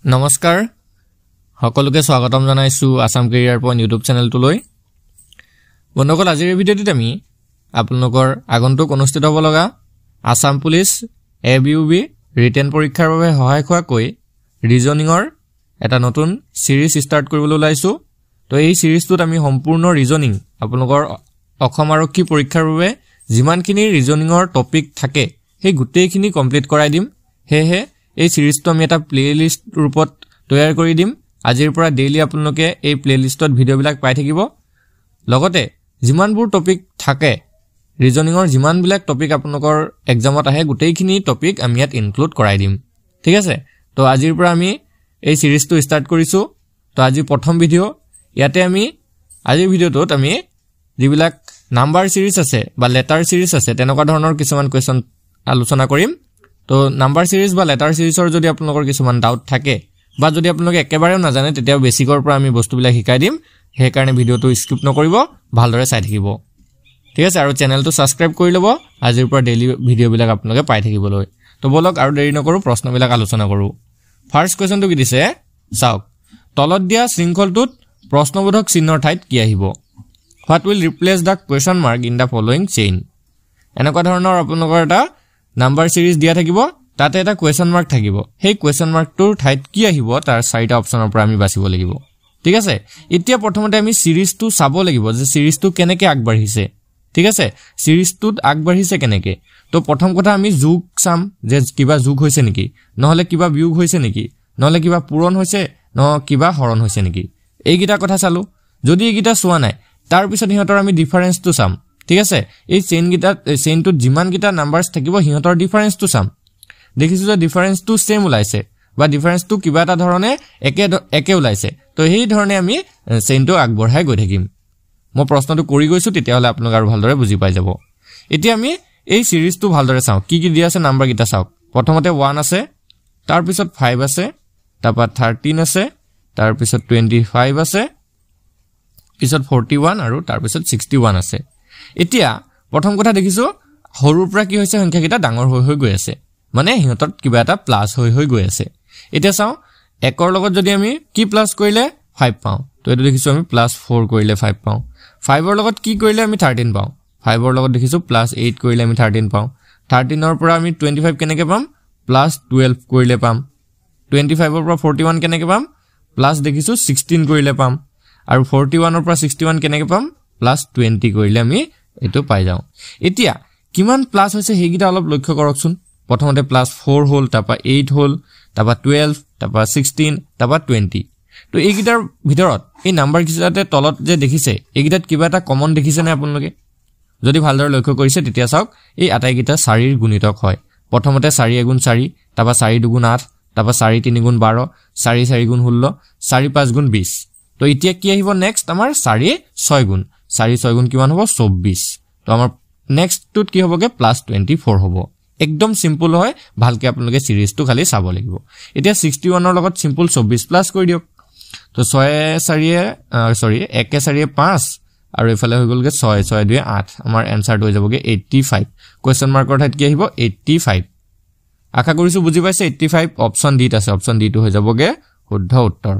নমস্কাৰ সকলোকে স্বাগতম জনাইছো আসাম কেৰিয়াৰ পইণ্ট ইউটিউব চেনেলটোলৈ বন্ধুসকল আজিৰ ভিডিঅ'টিত আমি আপোনালোকৰ আগন্তুক অনুষ্ঠিত হ'ব লগা আসাম পুলিচ এবিউবি ৰিটেন পৰীক্ষাৰ বাবে সহায়ক হোৱাকৈ ৰিজনিংৰ এটা নতুন সিৰিজ ষ্টাৰ্ট কৰিবলৈ ওলাইছো তো এই সিৰিজটোত আমি সম্পূৰ্ণ ৰিজনিং আপোনালোকৰ অসম আৰক্ষী পৰীক্ষাৰ বাবে যিমানখিনি ৰিজনিংৰ টপিক থাকে সেই গোটেইখিনি কমপ্লিট কৰাই দিম হেহে এই সিৰিজটো আমি এটা প্লেলিষ্ট ৰূপত তৈয়াৰ কৰি দিম আজিৰ পৰা ডেইলি আপোনালোকে এই প্লেলিষ্টত ভিডিঅ'বিলাক পাই থাকিব লগতে যিমানবোৰ টপিক থাকে ৰিজনিংৰ যিমানবিলাক টপিক আপোনালোকৰ এক্সামত আহে গোটেইখিনি টপিক আমি ইয়াত ইনক্লুড কৰাই দিম ঠিক আছে তো আজিৰ পৰা আমি এই সিৰিজটো ষ্টাৰ্ট কৰিছো তো আজি প্ৰথম ভিডিঅ' ইয়াতে আমি আজিৰ ভিডিঅ'টোত আমি যিবিলাক নাম্বাৰ সিৰিজ আছে বা লেটাৰ সিৰিজ আছে তেনেকুৱা ধৰণৰ কিছুমান কোৱেশ্চন আলোচনা কৰিম তো নাম্বাৰ সিৰিজ বা লেটাৰ সিৰিজৰ যদি আপোনালোকৰ কিছুমান ডাউট থাকে বা যদি আপোনালোকে একেবাৰেও নাজানে তেতিয়া বেসিকৰ পৰা আমি বস্তুবিলাক শিকাই দিম সেই কাৰণে ভিডিঅ'টো স্কিপ নকৰিব ভালদৰে চাই থাকিব ঠিক আছে আৰু চেনেলটো সাবস্ক্ৰাইব কৰি ল'ব আজিৰ পৰা ডেইলি ভিডিঅ'বিলাক আপোনালোকে পাই থাকিবলৈ তো বলক আৰু দেৰি নকৰো প্ৰশ্নবিলাক আলোচনা কৰো ফাৰ্স্ট কোৱেশ্চনটো কি দিছে চাওক তলত দিয়া শৃংখলটোত প্ৰশ্নবোধক চিহ্নৰ ঠাইত কি আহিব What will replace the question mark in the following chain? এনেকুৱা ধৰণৰ আপোনালোকৰ এটা নাম্বাৰ সিৰিজ দিয়া থাকিব তাতে এটা question mark থাকিব সেই question mark টোৰ ঠাইত কি আহিব তাৰ চাৰিটা অপচনৰ পৰা আমি বাছিব লাগিব ঠিক আছে এতিয়া প্ৰথমতে আমি সিৰিজটো চাব লাগিব যে সিৰিজটো কেনেকৈ আগবাঢ়িছে ঠিক আছে সিৰিজটোত আগবাঢ়িছে কেনেকৈ তো প্ৰথম কথা আমি যোগ চাম যে কিবা যোগ হৈছে নেকি নহলে কিবা বিয়োগ হৈছে নেকি নহলে কিবা পূৰণ হৈছে ন কিবা হৰণ হৈছে নেকি এইগিটা কথা চালো যদি এইগিটা চোৱা নাই তাৰ পিছত হিহঁতৰ আমি ডিফাৰেন্সটো চাম ঠিক আছে এই চেইনটোত যিমান গিটা নাম্বাৰস থাকিব হিহঁতৰ ডিফাৰেন্সটো চাম দেখিছো যে ডিফাৰেন্সটো সেম ওলাইছে বা ডিফাৰেন্সটো কিবা এটা ধৰণে একে ওলাইছে তো সেই ধৰণে আমি চেইনটো আগবঢ়াই গৈ থাকিম মই প্ৰশ্নটো কৰি গৈছো তেতিয়া হলে আপোনালোক আৰু ভালদৰে বুজি পাই যাব এতিয়া আমি এই সিৰিজটো ভালদৰে চাও কি কি দিয়া আছে নাম্বাৰ গিটা চাওক প্ৰথমতে 1 আছে তাৰ পিছত 5 আছে তাৰপা 13 আছে তাৰ পিছত 25 আছে পিছত 41 আৰু তাৰ পিছত 61 আছে এতিয়া প্ৰথম কথা দেখিছো হৰুৰ পৰা কি হৈছে সংখ্যা কিটা ডাঙৰ হৈ গৈ আছে মানে হিহঁতত কিবা এটা প্লাস হৈ গৈ আছে এতিয়া চাও একৰ লগত যদি আমি কি প্লাস কৰিলে 5 পাও তো এটো দেখিছো আমি +4 কৰিলে 5 পাও 5 ৰ লগত কি কৰিলে আমি 13 পাও 5 ৰ লগত দেখিছো +8 কৰিলে আমি 13 পাও 13 ৰ পৰা আমি 25 কেনেকে পাম +12 কৰিলে পাম 25 ৰ পৰা 41 কেনেকে পাম প্লাস দেখিছো 16 কৰিলে পাম আৰু 41 ৰ পৰা 61 কেনেকে পাম +20 কৰিলে আমি এটো পাই যাও এতিয়া কিমান প্লাস হৈছে হেগিটা অলপ লক্ষ্য কৰকচোন প্ৰথমতে +4 হল তাৰপা 8 হল তাৰপা 12 তাৰপা 16 তাৰপা 20 তো এইগিটাৰ ভিতৰত এই নাম্বাৰ কিটাতে তলত যে দেখিছে এইগিটাত কিবা এটা কমন দেখিছে নে আপোনালোকে যদি ভালদৰে লক্ষ্য কৰিছে তেতিয়া চাওক এই আটাইগিটা 4 ৰ গুণিতক হয় প্ৰথমতে 4 * 4 তাৰপা 4 * 2 = 8 তাৰপা 4 * 3 = 12 4 * 4 = 16 4 * 5 = 20 তো এতিয়া কি আহিব নেক্সট আমাৰ 4 * 6 গুণ 4 * 6 গুণ কিমান হ'ব 24 তো আমাৰ নেক্সট টুত কি হ'বগে +24 হ'ব একদম সিম্পল হয় ভালকে আপোনালোকে সিৰিজটো খালি চাব লাগিব এতিয়া 61 ৰ লগত সিম্পল 24 প্লাস কৰি দিয়ক তো 1 4 5 আৰু এফালে হৈ গলগে 6 6 2 8 আমাৰ এনসাৰটো হৈ যাবগে 85 কোৱেশ্চন মাৰ্কৰ ঠাইত কি আহিব 85 আশা কৰিছো বুজি পাইছে 85 অপচন ডিত আছে অপচন ডিটো হৈ যাবগে শুদ্ধ উত্তৰ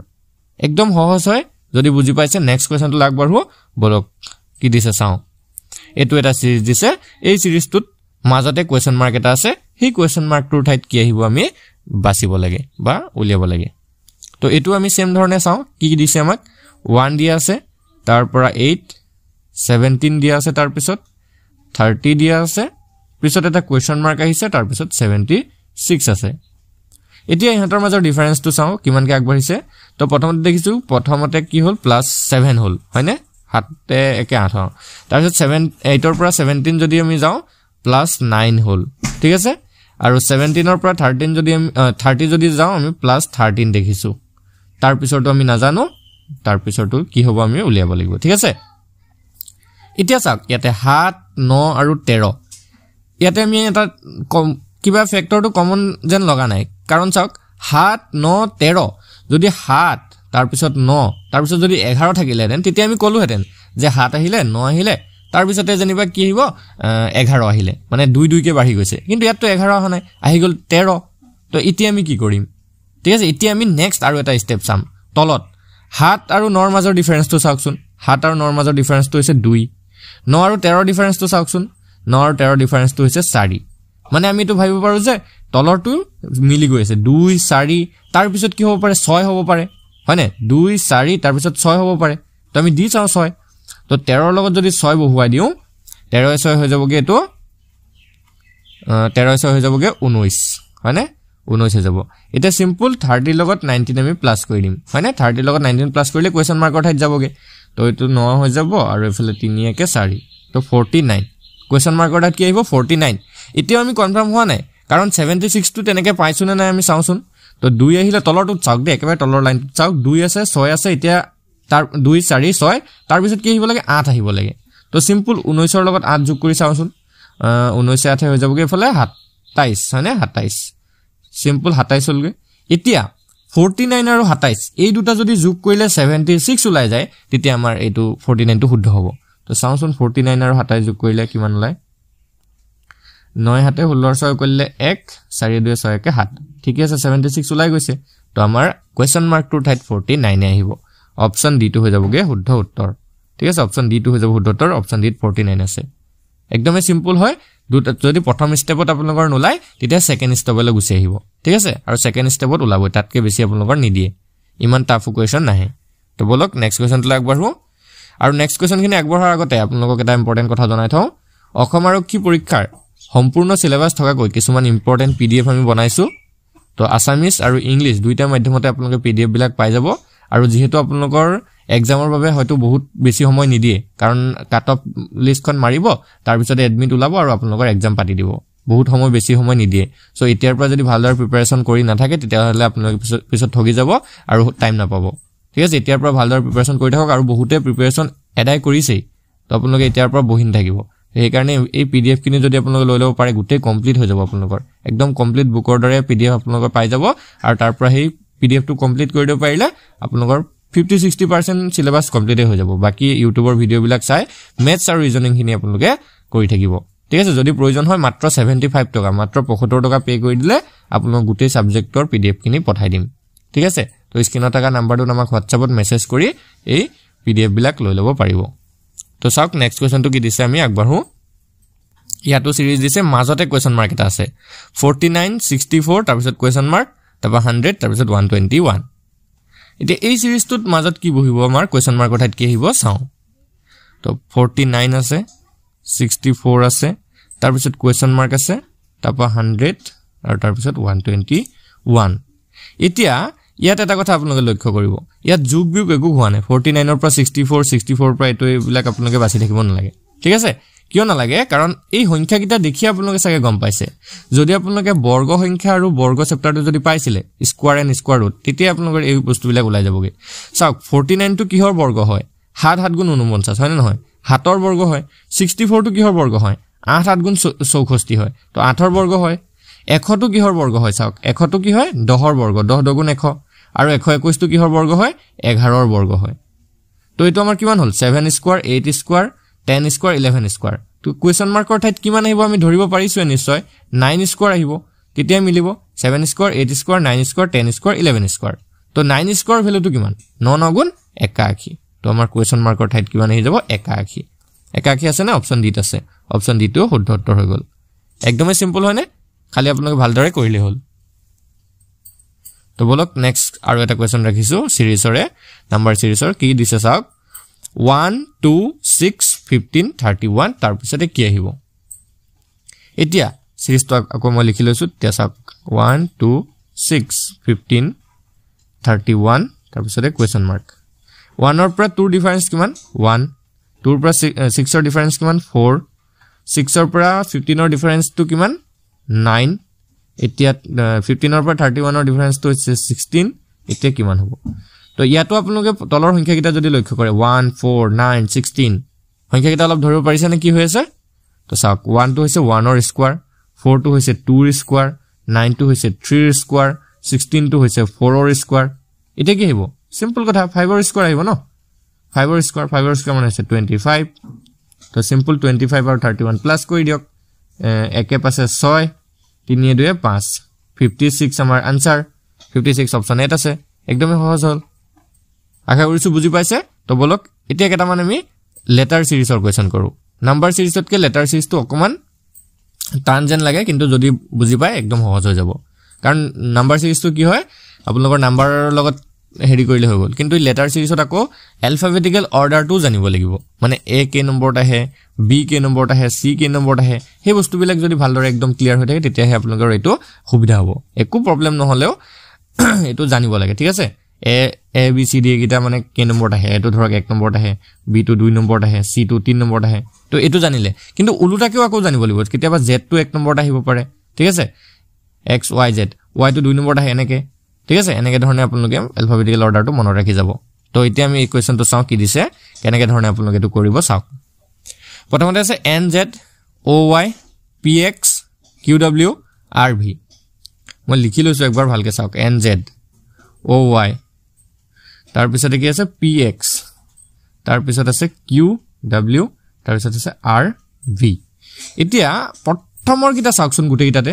একদম সহজ হয় যদি বুজি পাইছে নেক্সট কোৱেশ্চনটো লাগবাৰহো বলক কি দিছে চাও এটো এটা সিৰিজ দিছে এই সিৰিজটোত মাজতে কোৱেশ্চন মাৰ্ক এটা আছে সেই কোৱেশ্চন মাৰ্কটোৰ ঠাইত কি আহিব আমি বাছিব লাগে বা উলিয়াব লাগে তো এটো আমি সেম ধৰণে চাও কি দিছে আমাক 1 দিয়া আছে তাৰ পৰা 8 17 দিয়া আছে তাৰ পিছত 30 দিয়া আছে পিছত এটা কোৱেশ্চন মাৰ্ক আহিছে তাৰ পিছত 76 আছে এতিয়া ইহঁতৰ মাজৰ ডিফাৰেন্সটো চাও কিমানকে আগবাঢ়িছে তো প্ৰথমতে দেখিছো প্ৰথমতে কি হল +7 হল হয়নে হাতে একে 8 তাৰ পিছত 8 ৰ পৰা 17 যদি আমি যাও +9 হল ঠিক আছে আৰু 17 ৰ পৰা 13 যদি আমি 30 যদি যাও আমি +13 দেখিছো তাৰ পিছৰটো আমি নাজানো তাৰ পিছৰটো কি হ'ব আমি উলিয়াব লাগিব ঠিক আছে এতিয়া চাওক ইয়াতে 7 9 আৰু 13 ইয়াতে আমি এটা কিবা ফেক্টৰটো কমন যেন লগা নাই কাৰণ চাওক 7 9 13 যদি 7 তাৰ পিছত 9 তাৰ পিছত যদি 11 থাকিলেহেঁতেন তেতিয়া আমি কলোহেঁতেন যে 7 আহিলে 9 আহিলে তাৰ পিছতে জানিবা কি আহিব 11 আহিলে মানে 2 2 কে বাঢ়ি গৈছে কিন্তু ইয়াত তো 11 অহা নাই আহি গল 13 তো এতিয়া আমি কি কৰিম ঠিক আছে এতিয়া আমি নেক্সট আৰু এটা স্টেপ চাম তলত 7 আৰু 9 ৰ মাজৰ ডিফাৰেন্সটো চাওকচোন 7 আৰু 9 ৰ মাজৰ ডিফাৰেন্সটো হৈছে 2 9 আৰু 13 ৰ ডিফাৰেন্সটো চাওকচোন 9 আৰু 13 ৰ ডিফাৰেন্সটো হৈছে 4 মানে আমি এটো ভাবিব পাৰো যে তলৰটো মিলি গৈ আছে 2 4 তাৰ পিছত কি হ'ব পাৰে 6 হ'ব পাৰে হয়নে 2 4 তাৰ পিছত 6 হ'ব পাৰে তো আমি দি চাও 6 তো 13 ৰ লগত যদি 6 বহুৱাই দিও 13 6 হৈ যাবগে এটো 13 6 হৈ যাবগে 19 হয়নে 19 হৈ যাব এটা সিম্পল 30 ৰ লগত 19 আমি প্লাস কৰি দিম হয়নে 30 ৰ লগত 19 প্লাস কৰিলে কোৱেশ্চন মাৰ্কৰ ঠাইত যাবগে তো এটো 9 হৈ যাব আৰু এফালে 3 একে 4 তো 49 কোৱেশ্চন মাৰ্কৰ ঠাইত কি আহিব 49 এতিয়া আমি কনফাৰ্ম হোৱা নাই কাৰণ 76 টো তেনেকে পাইছো না নাই আমি চাওচোন তো 2 আহিলে তলৰটো চাওক দে একেবাৰে তলৰ লাইনটো চাওক 2 আছে 6 আছে এতিয়া তাৰ 2 4 6 তাৰ পিছত কি আহিব লাগে 8 আহিব লাগে তো সিম্পল 19 ৰ লগত 8 যোগ কৰি চাওচোন 19 8 হৈ যাবগে এফালে 27 হয়নে 27 সিম্পল 27 হলগে এতিয়া 49 আৰু 27 এই দুটা যদি যোগ কৰিলে 76 ওলাই যায় তেতিয়া আমাৰ এটো 49 টো শুদ্ধ হ'ব তো চাওচোন 49 আৰু 27 যোগ কৰিলে কিমান ওলাই 9 হাতে 16 6 কৰিলে 1 4 2 6 কে 7 ঠিক আছে 76 ওলাই গৈছে তো আমাৰ কোৱেশ্চন মাৰ্ক টুৰ ঠাইত 49 আহিব অপচন ডি টু হৈ যাবগে শুদ্ধ উত্তৰ ঠিক আছে অপচন ডি টু হৈ যাব শুদ্ধ উত্তৰ অপচন ডি 49 আছে একদমই সিম্পল হয় দুটা যদি প্ৰথম স্টেপত আপোনালোকৰ নোলাই তেতিয়া সেকেন্ড স্টেপলৈ গুছি আহিব ঠিক আছে আৰু সেকেন্ড স্টেপত ওলাব তাতকে বেছি আপোনালোকৰ নিদিয়ে ইমান টাফ কোৱেশ্চন নাহে তো বলক নেক্সট কোৱেশ্চনটো আগবাঢ়ো আৰু নেক্সট কোৱেশ্চনখিনি আগবঢ়াৰ আগতে আপোনালোকক এটা ইম্পৰ্টেন্ট কথা জনাই থওঁ অসম আৰক্ষী পৰীক্ষাৰ সম্পূৰ্ণ সিলেবাস থকাকৈ কিছুমান ইম্পৰ্টেন্ট পিডিএফ আমি বনাইছো তো আসামিজ আৰু ইংলিশ দুইটা মাধ্যমতে আপোনালোকে পিডিএফ বিলাক পাই যাব আৰু যেহেতু আপোনালোকৰ এক্সামৰ বাবে হয়তো বহুত বেছি সময় নিদিয়ে কাৰণ কাট অফ লিষ্টখন মাৰিব তাৰ পিছত এডমিট ওলাব আৰু আপোনালোকৰ এক্সাম পাতি দিব বহুত সময় বেছি সময় নিদিয়ে সো এতিয়াৰ পৰা যদি ভালদৰে প্ৰিপাৰেচন কৰি নাথাকে তেতিয়া হলে আপোনালোকে পিছত ঠগি যাব আৰু টাইম নাপাব ঠিক আছে এতিয়াৰ পৰা ভালদৰে প্ৰিপাৰেচন কৰি থাকক আৰু বহুতে প্ৰিপাৰেচন এডাই কৰিছেই তো আপোনালোকে এতিয়াৰ পৰা বহিন থাকিব এই কাৰণে এই পিডিএফ কিনি যদি আপোনালোকে লৈ লব পাৰে গুটেই কমপ্লিট হৈ যাব আপোনালোকৰ একদম কমপ্লিট বুকৰ দৰে পিডিএফ আপোনালোকৰ পাই যাব আৰু তাৰ পৰা সেই পিডিএফ টো কমপ্লিট কৰি দিব পাৰিলে আপোনালোকৰ 50-60% সিলেবাস কমপ্লিট হৈ যাব বাকি ইউটিউবৰ ভিডিও বিলাক চাই মেথছ আৰু ৰিজনিং খিনি আপোনালোকে কৰি থাকিব ঠিক আছে যদি প্ৰয়োজন হয় মাত্ৰ 75 টকা মাত্ৰ 75 টকা পে কৰি দিলে আপোনালোক গুটেই সাবজেক্টৰ পিডিএফ খিনি পঠাই দিম ঠিক আছে তো স্ক্ৰিনত থকা নাম্বাৰটো আমাক WhatsAppত মেছেজ কৰি এই পিডিএফ বিলাক লৈ লব পাৰিব তো চাওক নেক্সট কোৱেশ্চনটো কি দিছে আমি আগবাঢ়ো ইয়াতো সিৰিজ দিছে মাজতে কোৱেশ্চন মাৰ্ক এটা আছে 49 64 তাৰ পিছত কোৱেশ্চন মাৰ্ক তাৰপা 100 তাৰ পিছত 121 এতিয়া এই সিৰিজটোত মাজত কি বহিব আমাৰ কোৱেশ্চন মাৰ্কৰ ঠাইত কি আহিব চাও তো 49 আছে 64 আছে তাৰ পিছত কোৱেশ্চন মাৰ্ক আছে তাৰপা 100 আৰু তাৰ পিছত 121 এতিয়া ইয়াত এটা কথা আপোনালোকে লক্ষ্য কৰিব ইয়াত যোগ বিয়োগ একো হোৱা নাই 49 ৰ পৰা 64 পৰা এটো এইবিলাক আপোনালোকে বাছি থাকিব নালাগে ঠিক আছে কিয় নালাগে কাৰণ এই সংখ্যা কিটা দেখি আপোনালোকে সাগে গম পাইছে যদি আপোনালোকে বৰ্গ সংখ্যা আৰু বৰ্গ চেপ্টাৰটো যদি পাইছিলে স্কয়াৰ এণ্ড স্কয়াৰ ৰুট তেতিয়া আপোনালোকৰ এই বস্তুবিলাক ওলাই যাবগে চাওক 49 টো কিহৰ বৰ্গ হয় 7 7 গুণ 49 হয় না নহয় 7 ৰ বৰ্গ হয় 64 টো কিহৰ বৰ্গ হয় 8 8 গুণ 64 হয় তো 8 ৰ বৰ্গ হয় 100 টো কিহৰ বৰ্গ হয় চাওক 100 টো কি হয় 10 ৰ বৰ্গ 10 2 গুণ 100 আৰু 121 টো কিহৰ বৰ্গ হয় 11 ৰ বৰ্গ হয় তো এটো আমাৰ কিমান হল 7 স্কয়াৰ 8 স্কয়াৰ 10 স্কয়াৰ 11 স্কয়াৰ তো কোৱেশ্চন মাৰ্কৰ ঠাইত কিমান আহিব আমি ধৰিব পাৰিছো নিশ্চয় 9 স্কয়াৰ আহিব কেতিয়া মিলিব 7 square 8 square 9 square 10 square 11 square তো 9 স্কয়াৰ ভ্যালুটো কিমান 9 9 গুণ 81 তো আমাৰ কোৱেশ্চন মাৰ্কৰ ঠাইত কিমান আহি যাব 81 81 আছে না অপচন ডি আছে অপচন ডি টো শুদ্ধ উত্তৰ হৈ গল একদমই সিম্পল হয়নে খালি আপোনালোকে ভালদৰে কৰিলে হল তো বলক নেক্সট আৰু এটা কোৱেশ্চন ৰাখিছো সিৰিজৰে নাম্বাৰ সিৰিজৰ কি দিছে চাওক 1 2 6 15 31 তাৰ পিছতে কি আহিব এতিয়া সিৰিজটো আকৌ মই লিখি লৈছো তেতিয়া চাওক 1 2 6 15 31 তাৰ পিছতে কোৱেশ্চন মাৰ্ক 1 ৰ পৰা 2 ডিফাৰেন্স কিমান 1 2 ৰ পৰা 6 ৰ ডিফাৰেন্স কিমান 4 6 ৰ পৰা 15 ৰ ডিফাৰেন্সটো কিমান 9 এতিয়া 15 ৰ পৰা 31 ৰ ডিফাৰেন্সটো হৈছে 16 এতিয়া কিমান হ'ব তো ইয়াতো আপোনালোকে তলৰ সংখ্যা কিটা যদি লক্ষ্য কৰে 1 4 9 16 সংখ্যা কিটা অলপ ধৰিব পাৰিছে নে কি হৈ আছে তো চাওক 1 টো হৈছে 1 ৰ স্কয়াৰ 4 টো হৈছে 2 ৰ স্কয়াৰ 9 টো হৈছে 3 ৰ স্কয়াৰ 16 টো হৈছে 4 ৰ স্কয়াৰ এটা কি হ'ব সিম্পল কথা 5 ৰ স্কয়াৰ আহিব ন 5 ৰ স্কয়াৰ মানে হৈছে 25 তো সিম্পল 25 আৰু 31 প্লাস কৰি দিয়ক একে পাছে 6 3 2 5 56 আমাৰ আনসাৰ 56 অপশন 8 আছে একদমই সহজ হল আশা কৰিছো বুজি পাইছে তো বলক এতিয়া কেটামান আমি লেটাৰ সিৰিজৰ কোৱেশ্চন কৰো নাম্বাৰ সিৰিজতকে লেটাৰ সিৰিজটো অকমান টান যেন লাগে কিন্তু যদি বুজি পায় একদম সহজ হৈ যাব কাৰণ নাম্বাৰ সিৰিজটো কি হয় আপোনালোকৰ নাম্বাৰৰ লগত হেৰি কৰিলে হৈ গল কিন্তু লেটাৰ সিৰিজত আকৌ এলফাবেটিক্যাল অৰ্ডাৰটো জানিব লাগিব মানে এ কে নম্বৰত আহে বি কে নম্বৰত আহে সি কে নম্বৰত আহে সেই বস্তুবিলাক যদি ভালদৰে একদম ক্লিয়াৰ হৈ থাকে তেতিয়াহে আপোনালোকৰ এইটো সুবিধা হ'ব একো প্ৰবলেম নহলেও এইটো জানিব লাগে ঠিক আছে এ বি সি ডি গিটা মানে কে নম্বৰত আহে এটো ধৰক 1 নম্বৰত আহে বি টো 2 নম্বৰত আহে সি টো 3 নম্বৰত আহে তো এটো জানিলে কিন্তু উলুটাকেও আকৌ জানিব লাগিব কেতিয়াবা z টো 1 নম্বৰত আহিব পাৰে ঠিক আছে x y z y টো 2 নম্বৰত আহে এনেকে ঠিক আছে এনেকে ধৰণে আপোনালোকে এলফাবেটিক্যাল অৰ্ডাৰটো মনত ৰাখি যাব তো এতিয়া আমি এই কোৱেশ্চনটো চাও কি দিছে কেনেকে ধৰণে আপোনালোকে এটো কৰিব চাওক প্ৰথমতে আছে n z o y p x q w r v মই লিখি লৈছো একবাৰ ভালকে চাওক n z o y তাৰ পিছতে কি আছে p x তাৰ পিছত আছে q w তাৰ পিছত আছে r v এতিয়া প্ৰথমৰ কিটা চাওকচোন গুটে কিটাতে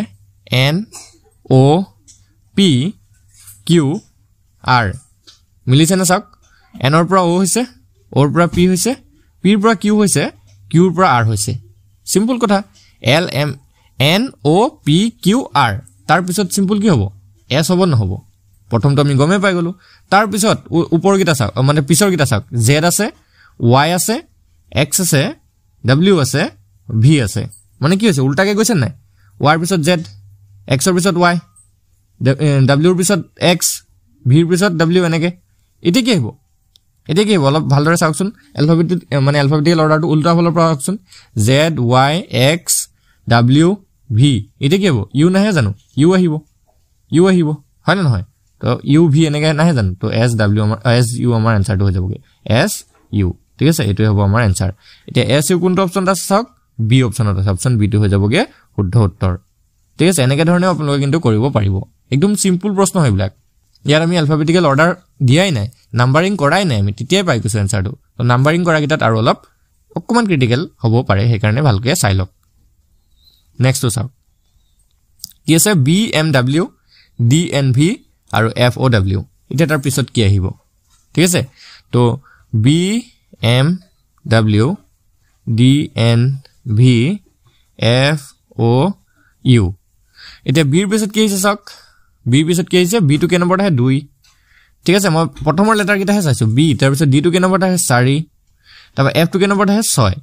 n o p q r মিলিছে না চাওক n ৰ পৰা o হৈছে o ৰ পৰা p হৈছে p ৰ পৰা q হৈছে q ৰ পৰা r হৈছে সিম্পল কথা l m n o p q r তাৰ পিছত সিম্পল কি হ'ব s হ'ব নহব প্ৰথমটো আমি গমে পাই গলো তাৰ পিছত ওপৰ কিটা চাওক মানে পিছৰ কিটা চাওক z আছে y আছে x আছে w আছে v আছে মানে কি হৈছে উল্টাকে গৈছে নাই y ৰ পিছত z x ৰ পিছত y w ৰ পিছত x v ৰ পিছত w এনেকে এতে কি হ'ব অলপ ভালদৰে চাওকচোন এলফাবেটিক্যাল অৰ্ডাৰটো উল্টা ফলৰ পৰা চাওকচোন z y x w v এতে কি হ'ব u নাহে জানো u আহিব হয় না নহয় তো u v এনেকে নাহে জানো তো s w আমাৰ s u আমাৰ আনসাৰটো হৈ যাবগে s u ঠিক আছে এটোই হ'ব আমাৰ আনসাৰ এতিয়া s u কোনটো অপচন আছে চাওক b অপচনত আছে অপচন b টো হৈ যাবগে শুদ্ধ উত্তৰ ঠিক আছে এনেকে ধৰণে আপোনালোকে কিন্তু কৰিব পাৰিব একদম সিম্পল প্ৰশ্ন হয়বিলাক ইয়াৰ আমি এলফাবেটিক্যাল অৰ্ডাৰ দিয়াই নাই নাম্বাৰিং কৰাই নাই আমি তেতিয়াই পাই গৈছো আনসাৰটো তো নাম্বাৰিং কৰা কিটাত আৰু অলপ অকমান ক্ৰিটিকেল হ'ব পাৰে সেই কাৰণে ভালকৈ চাই লওক নেক্সট তো চাওক কি আছে BMW DNV আৰু FOW এটা তাৰ পিছত কি আহিব ঠিক আছে তো BMW DNV FOU এটা বিৰ পিছত কি হৈছে চাওক বি পিছত কি হৈছে বি টো কে নম্বৰত আহে 2 ঠিক আছে মই প্ৰথমৰ লেটাৰ কিটা হে চাইছো বি তাৰ পিছত ডি টো কে নম্বৰত আহে 4 তাৰপা এফ টো কে নম্বৰত আহে 6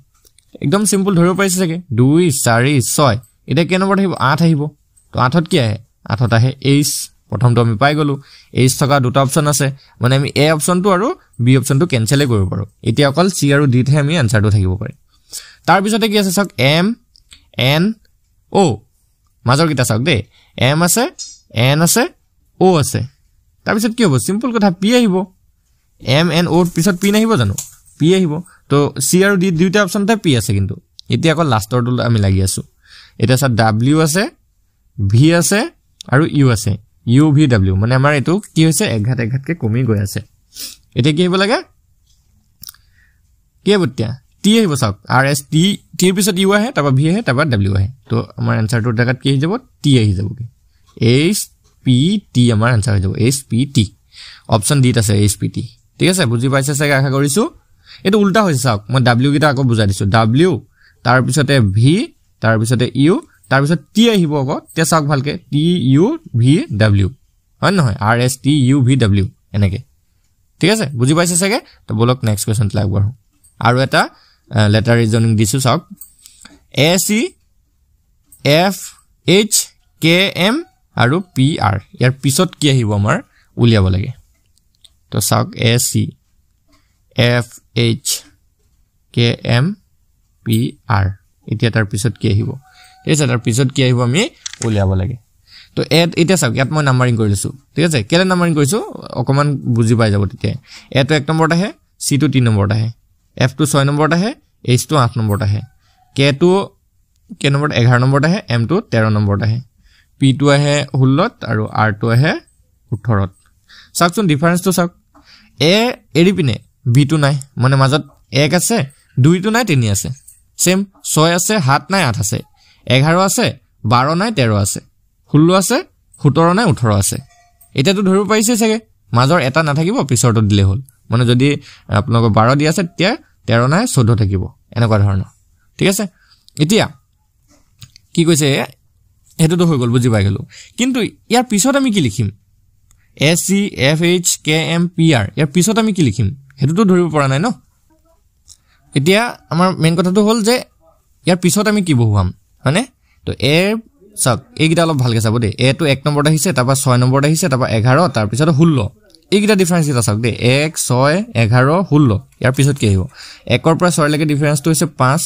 একদম সিম্পল ধৰিব পাৰিছে চাগে 2 4 6 এটা কে নম্বৰত আহিব 8 আহিব তো 8ত কি আহে 8ত আহে h প্ৰথমটো আমি পাই গলো h থকা দুটা অপচন আছে মানে আমি a অপচনটো আৰু b অপচনটো কেনসেল কৰিব পাৰো এতিয়া অকল c আৰু d তে আমি আনসাৰটো থাকিব পাৰে তাৰ পিছতে কি আছে চাওক m n o মাজৰ কিটা চাওক দে m আছে n আছে o আছে তাৰ পিছত কি হ'ব সিম্পল কথা p আহিব m n o পিছত p নাহিব জানো p আহিব তো c আৰু d দুইটা অপচনতে p আছে কিন্তু এতিয়া অকল লাষ্টৰটো আমি লাগি আছো এটা আছে w আছে v আছে আৰু u আছে u v w মানে আমাৰ এটো কি হৈছে এঘাতকে কমি গৈ আছে এটা কি হ'ব লাগে কি বতিয়া t আহিব চাওক r s t t এর পিছত u আহে তাবা v আহে তাবা w আহে তো আমাৰ আনসাৰটোৰ জাগাত কি হৈ যাব t আহি যাবগে h p t আমাৰ আনসাৰ হৈ যাব h p t option d আছে h p t ঠিক আছে বুজি পাইছে চাগে আশা কৰিছো এটো উল্টা হৈছে চাওক মই w কিটা আকৌ বুজাই দিছো w তাৰ পিছতে v তাৰ পিছতে u তাৰ পিছত t আহিব আকৌ তে চাওক ভালকে t u v w হয় নহয় r s t u v w এনেকে ঠিক আছে বুজি পাইছে চাগে তো বলক নেক্সট কোৱেশ্চন লাগব আৰু এটা লেটাৰ ৰিজনিং দিছো চাওক a c f h k m আৰু p r ইয়াৰ পিছত কি আহিব আমাৰ উলিয়াব লাগে তো চাওক a c f h k m p r এতিয়া তাৰ পিছত কি আহিব এছা তাৰ পিছত কি আহিব আমি উলিয়াব লাগে তো এটা চাওক ইয়াত মই নাম্বাৰিং কৰিছো ঠিক আছে কেলে নাম্বাৰিং কৰিছো অকমান বুজি পাই যাব তেতিয়া এ টো 1 নম্বৰত আহে সি টো 3 নম্বৰত আহে এফ টো 6 নম্বৰত আহে এইচ টো 8 নম্বৰত আহে কে টো কে নম্বৰত 11 নম্বৰত আহে এম টো 13 নম্বৰত আহে পি টো আহে 16ত আৰু আৰ টো আহে 18ত চাওকচোন ডিফাৰেন্স টো চাওক এ এৰি পিনে বি টো নাই মানে মাজত 1 আছে 2 টো নাই 3 আছে সেম 6 আছে 7 নাই 8 আছে 11 আছে 12 নাই 13 আছে 16 আছে 17 নাই 18 আছে এতিয়াতো ধৰিব পাৰিছে চাগে মাজৰ এটা নাথাকিব পিছৰটো দিলে হ'ল মানে যদি আপোনালোকৰ 12 দি আছে তেতিয়া 13 নাই 14 থাকিব এনেকুৱা ধৰণৰ ঠিক আছে এতিয়া কি কৈছে হেতুটো হৈ গল বুজি পাই গলো কিন্তু ইয়াৰ পিছত আমি কি লিখিম SC FH KM PR ইয়াৰ পিছত আমি কি লিখিম হেতুটো ধৰিব পৰা নাই ন এতিয়া আমাৰ মেইন কথাটো হ'ল যে ইয়াৰ পিছত আমি কি বহুৱাম মানে তো এ সক এইগিটা অলপ ভালকে চাব দে এ তো 1 নম্বৰত আহিছে তাৰপা 6 নম্বৰত আহিছে তাৰপা 11 তাৰ পিছত 16 এইগিটা ডিফাৰেন্স এটা চাওক দে 1 6 11 16 ইয়াৰ পিছত কি আহিব 1 ৰ পৰা 6 লৈকে ডিফাৰেন্সটো হৈছে 5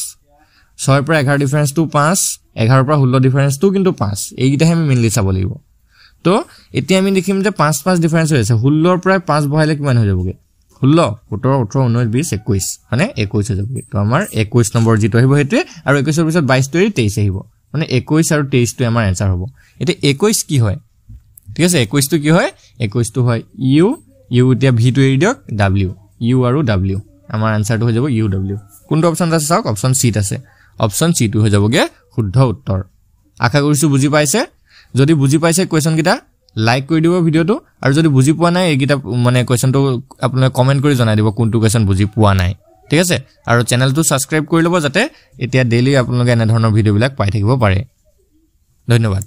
6 ৰ পৰা 11 ডিফাৰেন্সটো 5 11 ৰ পৰা 16 ডিফাৰেন্সটো কিন্তু 5 এইগিটা আমি মেইনলি চাব লাগিব তো এতিয়া আমি দেখিম যে 5 5 ডিফাৰেন্স হৈছে 16 ৰ পৰা 5 বহাইলে কিমান হৈ যাবগে 16 17 18 19 20 21 মানে 21 হৈ যাবগে তো আমাৰ 21 নম্বৰ জিটো আহিব হেতুৱে আৰু 21 ৰ পিছত 22 তো 23 আহিব মানে 21 আৰু 23 টো আমাৰ आंसर হ'ব এটা 21 কি হয় ঠিক আছে 21 টো কি হয় 21 টো হয় u এতিয়া v টো এৰি দিয়ক w u আৰু w আমাৰ आंसर টো হৈ যাব u w কোনটো অপচন আছে চাওক অপচন সি আছে অপচন সি টো হৈ যাবগে শুদ্ধ উত্তৰ আশা কৰিছো বুজি পাইছে যদি বুজি পাইছে কোৱেশ্চন কিটা লাইক কৰি দিব ভিডিওটো আৰু যদি বুজি পোৱা নাই এইগিটা মানে কোৱেশ্চনটো আপোনালোকে কমেন্ট কৰি জনাই দিব কোনটো কোৱেশ্চন বুজি পোৱা নাই ঠিক আছে আৰু চেনেলটো সাবস্ক্ৰাইব কৰি লব যাতে এতিয়া ডেইলি আপোনালোকে এনে ধৰণৰ ভিডিওবিলাক পাই থাকিব পাৰে ধন্যবাদ